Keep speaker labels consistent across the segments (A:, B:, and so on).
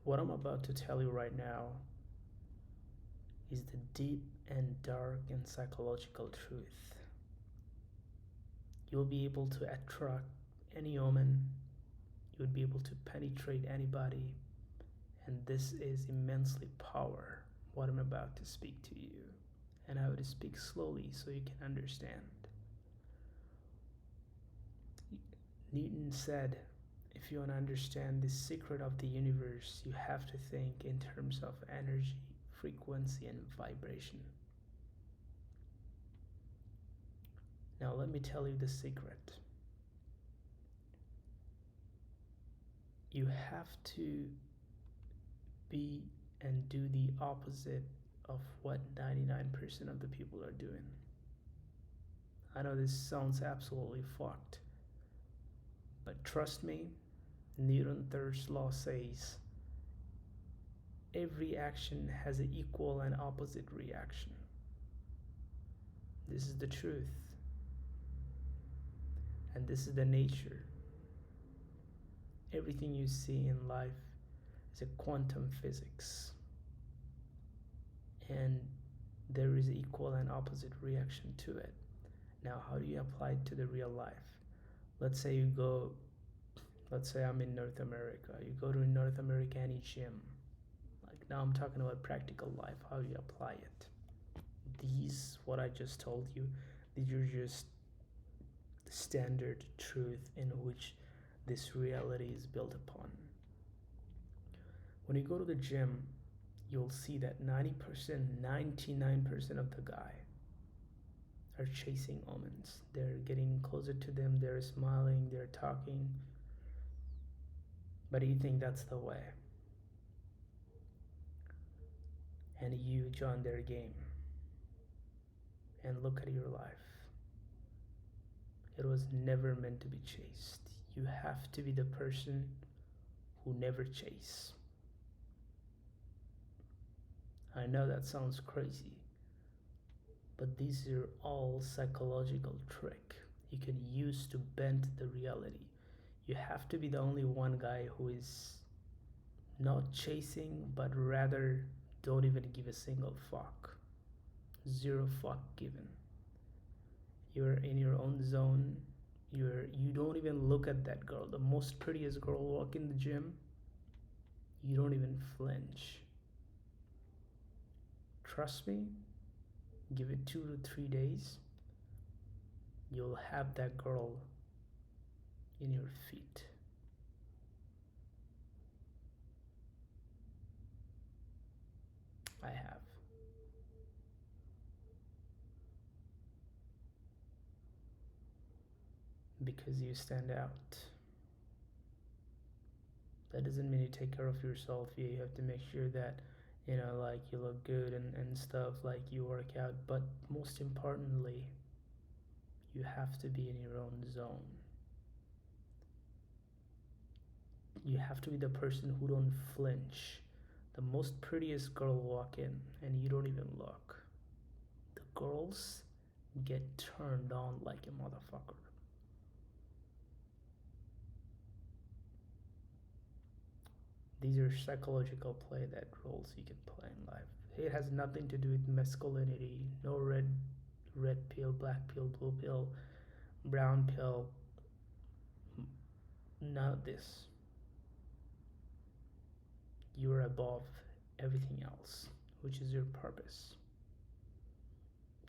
A: What I'm about to tell you right now is the deep and dark and psychological truth. You'll be able to attract any woman, you would be able to penetrate anybody, and this is immensely power, what I'm about to speak to you. And I would speak slowly so you can understand. Newton said, if you want to understand the secret of the universe, you have to think in terms of energy, frequency, and vibration. Now, let me tell you the secret. You have to be and do the opposite of what 99% of the people are doing. I know this sounds absolutely fucked, but trust me, Newton's third law says every action has an equal and opposite reaction. This is the truth. And this is the nature. Everything you see in life is a quantum physics. And there is equal and opposite reaction to it. Now, how do you apply it to the real life? Let's say I'm in North America. You go to a North America any gym. Like now I'm talking about practical life, how you apply it. These, what I just told you, these are just standard truth in which this reality is built upon. When you go to the gym, you'll see that 99% of the guy are chasing omens. They're getting closer to them, they're smiling, they're talking. But you think that's the way. And you join their game. And look at your life. It was never meant to be chased. You have to be the person who never chase. I know that sounds crazy, but these are all psychological trick you can use to bend the reality. You have to be the only one guy who is not chasing, but rather don't even give a single fuck. Zero fuck given. You're in your own zone. You don't even look at that girl. The most prettiest girl walk in the gym, you don't even flinch. Trust me, give it 2 to 3 days, you'll have that girl in your feet. I have. Because you stand out. That doesn't mean you take care of yourself. You have to make sure that like you look good and stuff, like you work out, but most importantly, you have to be in your own zone. You have to be the person who don't flinch. The most prettiest girl walk in and you don't even look. The girls get turned on like a motherfucker. These are psychological play that roles you can play in life. It has nothing to do with masculinity. No red pill, black pill, blue pill, brown pill. None of this. You're above everything else, which is your purpose.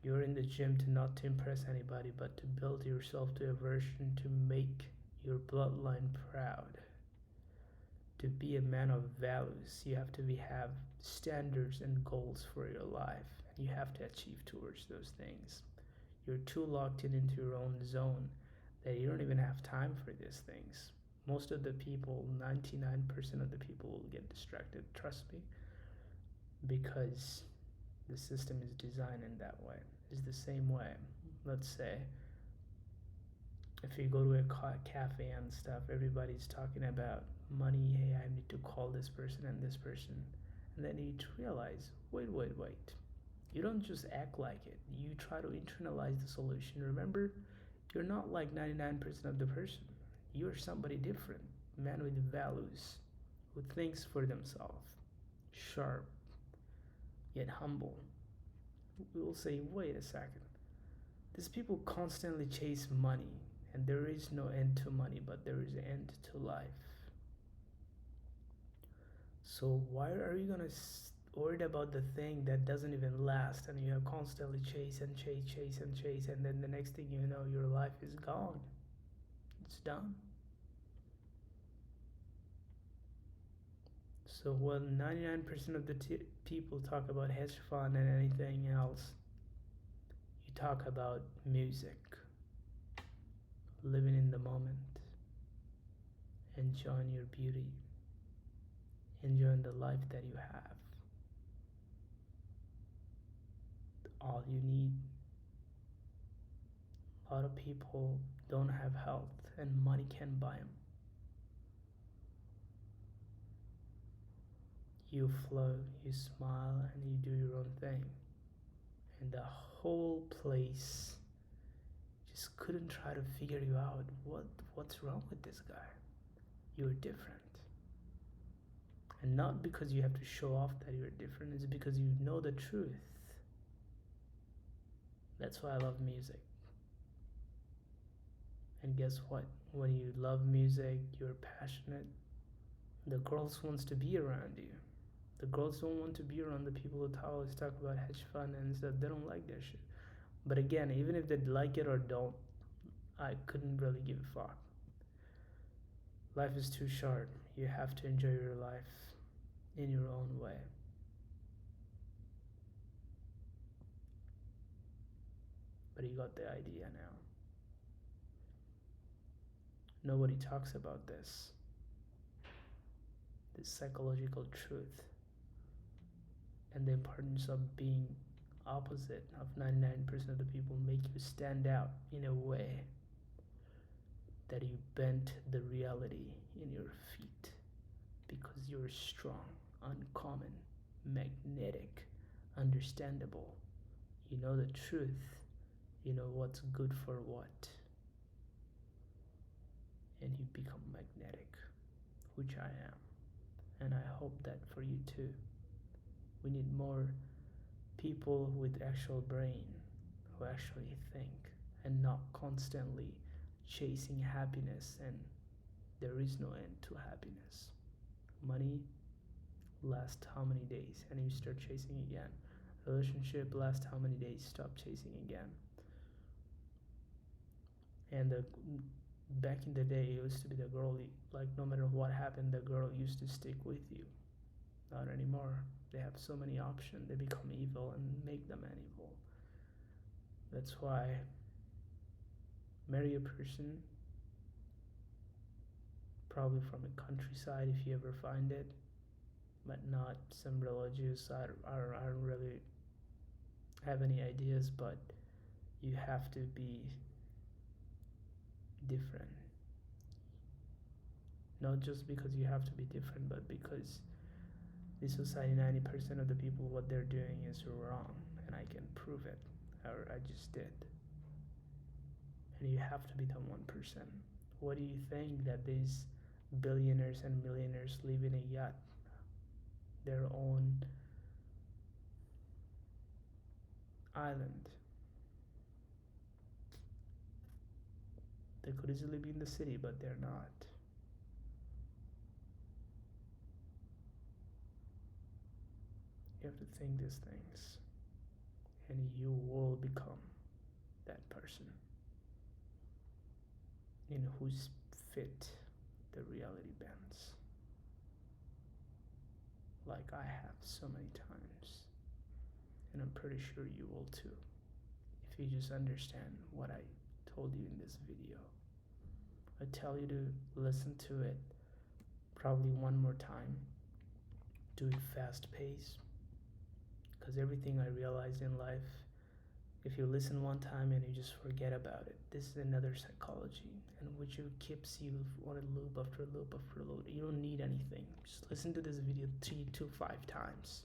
A: You're in the gym not to impress anybody, but to build yourself to a version to make your bloodline proud. To be a man of values, you have to have standards and goals for your life, and you have to achieve towards those things. You're too locked into your own zone that you don't even have time for these things. Most of the people, 99% of the people will get distracted, trust me, because the system is designed in that way. It's the same way. Let's say if you go to a cafe and stuff, everybody's talking about money. Hey, I need to call this person and this person. And then you realize, wait. You don't just act like it. You try to internalize the solution. Remember, you're not like 99% of the person. You're somebody different. Man with values. who thinks for themselves, sharp yet humble, will say, wait a second, these people constantly chase money, and there is no end to money, but there is an end to life. So why are you gonna worried about the thing that doesn't even last, and you have constantly chase and chase and chase, and then the next thing you know, your life is gone. It's done. So when 99% of the people talk about hedge fund and anything else, you talk about music, living in the moment, enjoying your beauty, enjoying the life that you have. All you need. A lot of people don't have health, and money can buy them. You flow, you smile, and you do your own thing. And the whole place just couldn't try to figure you out. What's wrong with this guy? You're different. And not because you have to show off that you're different, it's because you know the truth. That's why I love music. And guess what? When you love music, you're passionate, the girls wants to be around you. The girls don't want to be around the people who always talk about hedge fund and stuff. They don't like that shit. But again, even if they like it or don't, I couldn't really give a fuck. Life is too short. You have to enjoy your life in your own way. But you got the idea now. Nobody talks about this psychological truth, and the importance of being opposite of 99% of the people make you stand out in a way that you bend the reality in your feet because you're strong, uncommon, magnetic, understandable. You know the truth. You know what's good for what. And you become magnetic, which I am. And I hope that for you too. We need more people with actual brain who actually think and not constantly chasing happiness, and there is no end to happiness. Money lasts how many days and you start chasing again. Relationship lasts how many days, stop chasing again. And back in the day, it used to be the girl, like no matter what happened, the girl used to stick with you. Not anymore. They have so many options, they become evil and make them an evil. That's why marry a person, probably from a countryside if you ever find it, but not some religious. I don't really have any ideas, but you have to be different. Not just because you have to be different, but because this society, 90% of the people, what they're doing is wrong, and I can prove it, or I just did. And you have to be the 1%. What do you think that these billionaires and millionaires live in a yacht, their own island? They could easily be in the city, but they're not. You have to think these things, and you will become that person in whose fit the reality bends, like I have so many times, and I'm pretty sure you will too, if you just understand what I told you in this video. I tell you to listen to it probably one more time, do it fast pace, because everything I realized in life, if you listen one time and you just forget about it, this is another psychology, and which keeps you on a loop after loop after loop. You don't need anything. Just listen to this video 3 to 5 times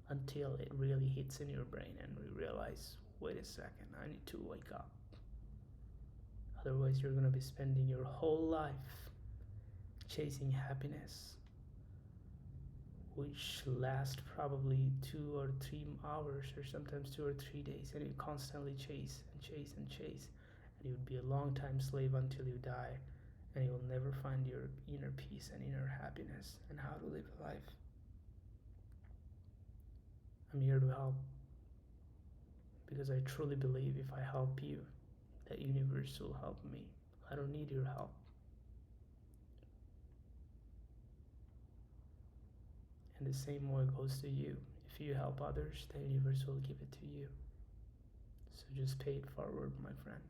A: until it really hits in your brain and you realize, wait a second, I need to wake up. Otherwise, you're going to be spending your whole life chasing happiness which last probably 2 or 3 hours, or sometimes 2 or 3 days, and you constantly chase and chase and chase, and you would be a long time slave until you die, and you'll never find your inner peace and inner happiness and how to live a life. I'm here to help because I truly believe if I help you, the universe will help me. I don't need your help. And the same way goes to you. If you help others, the universe will give it to you. So just pay it forward, my friend.